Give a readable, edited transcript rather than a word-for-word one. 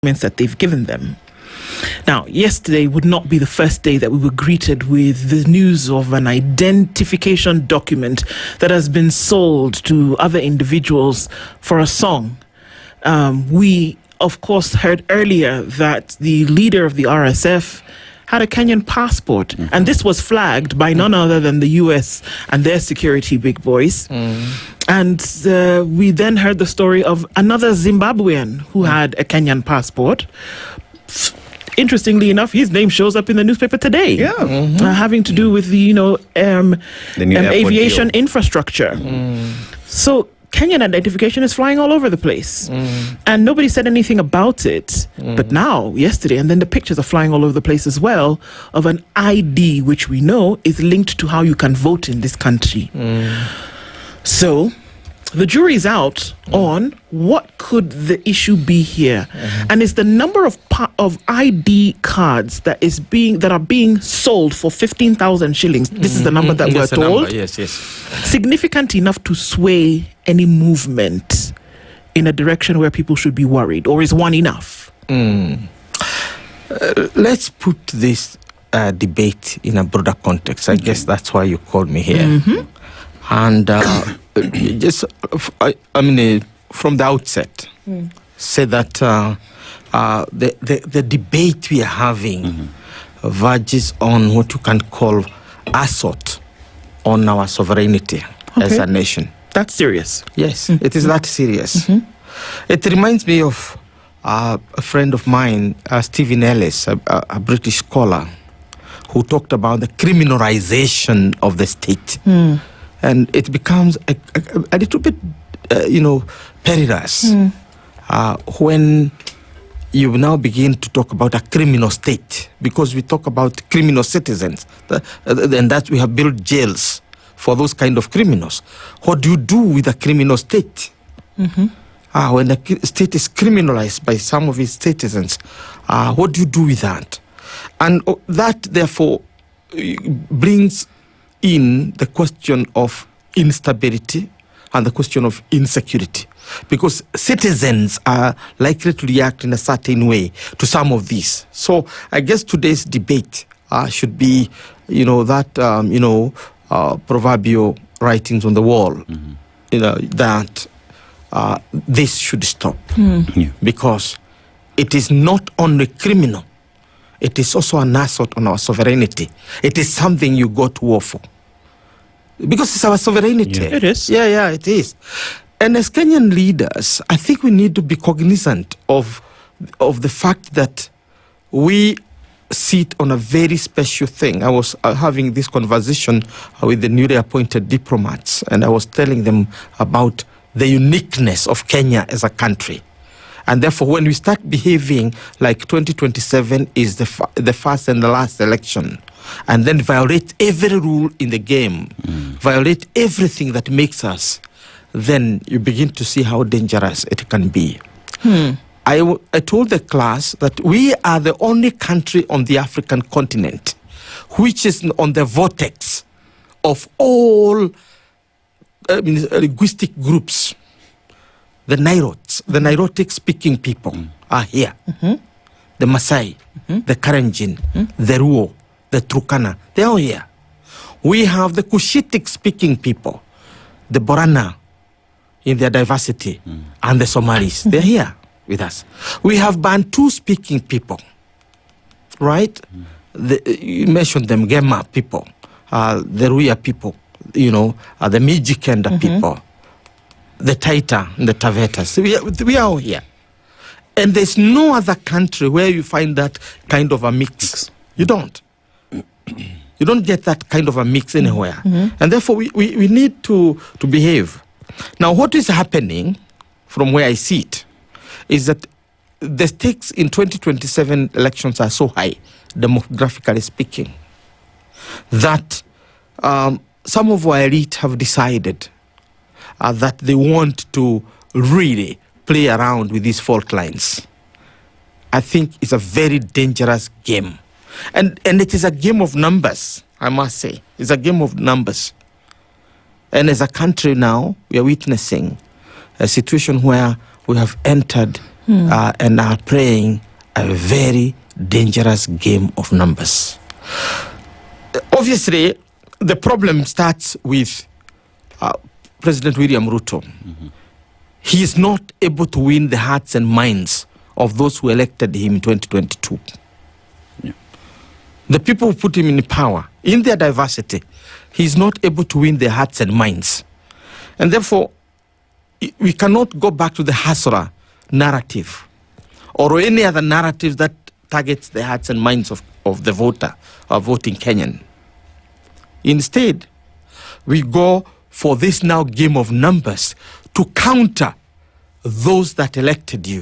that they've given them. Now, yesterday would not be the first day that we were greeted with the news of an identification document that has been sold to other individuals for a song. We, of course, heard earlier that the leader of the RSF had a Kenyan passport, and this was flagged by none other than the US and their security big boys. And we then heard the story of another Zimbabwean who had a Kenyan passport. Interestingly enough, his name shows up in the newspaper today. Having to do with the aviation infrastructure. So Kenyan identification is flying all over the place. And nobody said anything about it. But now, yesterday, and then the pictures are flying all over the place as well, of an ID, which we know is linked to how you can vote in this country. So the jury is out on what could the issue be here, and it's the number of ID cards that are being sold for 15,000 shillings. This is the number that we're told. Yes. Significant enough to sway any movement in a direction where people should be worried, or is one enough? Let's put this debate in a broader context. I guess that's why you called me here. And from the outset, say that the debate we are having verges on what you can call assault on our sovereignty as a nation. That's serious. Yes, it is that serious. It reminds me of a friend of mine, Stephen Ellis, a British scholar, who talked about the criminalization of the state. And it becomes a little bit, perilous when you now begin to talk about a criminal state, because we talk about criminal citizens, and that we have built jails for those kind of criminals. What do you do with a criminal state? When a state is criminalized by some of its citizens, what do you do with that? And that, therefore, brings in the question of instability and the question of insecurity, because citizens are likely to react in a certain way to some of these. So I guess today's debate should be, proverbial writings on the wall, that this should stop, because it is not only criminal, it is also an assault on our sovereignty. It is something you go to war for, because it's our sovereignty. It is. Yeah, it is. And as Kenyan leaders, I think we need to be cognizant of the fact that we sit on a very special thing. I was having this conversation with the newly appointed diplomats, and I was telling them about the uniqueness of Kenya as a country. And therefore, when we start behaving like 2027 is the first and the last election, and then violate every rule in the game, violate everything that makes us, then you begin to see how dangerous it can be. I told the class that we are the only country on the African continent which is on the vortex of all linguistic groups. The Nilotic speaking people are here. The Maasai, the Karenjin, the Ruo, the Turkana, they're all here. We have the Cushitic speaking people, the Borana in their diversity, and the Somalis. They're here with us. We have Bantu speaking people, right? You mentioned them, Gema people, the Ruya people, the Mijikenda people, the Taita and the Tavetas. We are all here. And there's no other country where you find that kind of a mix. You don't. You don't get that kind of a mix anywhere. And therefore, we need to behave. Now, what is happening, from where I see it, is that the stakes in 2027 elections are so high, demographically speaking, that some of our elite have decided that they want to really play around with these fault lines. I think it's a very dangerous game. And it is a game of numbers, I must say. It's a game of numbers. And as a country now, we are witnessing a situation where we have entered and are playing a very dangerous game of numbers. Obviously, the problem starts with President William Ruto. He is not able to win the hearts and minds of those who elected him in 2022. The people who put him in power, in their diversity, he is not able to win their hearts and minds. And therefore, we cannot go back to the Hasra narrative or any other narrative that targets the hearts and minds of the voter or voting Kenyan. Instead, we go for this now game of numbers to counter those that elected you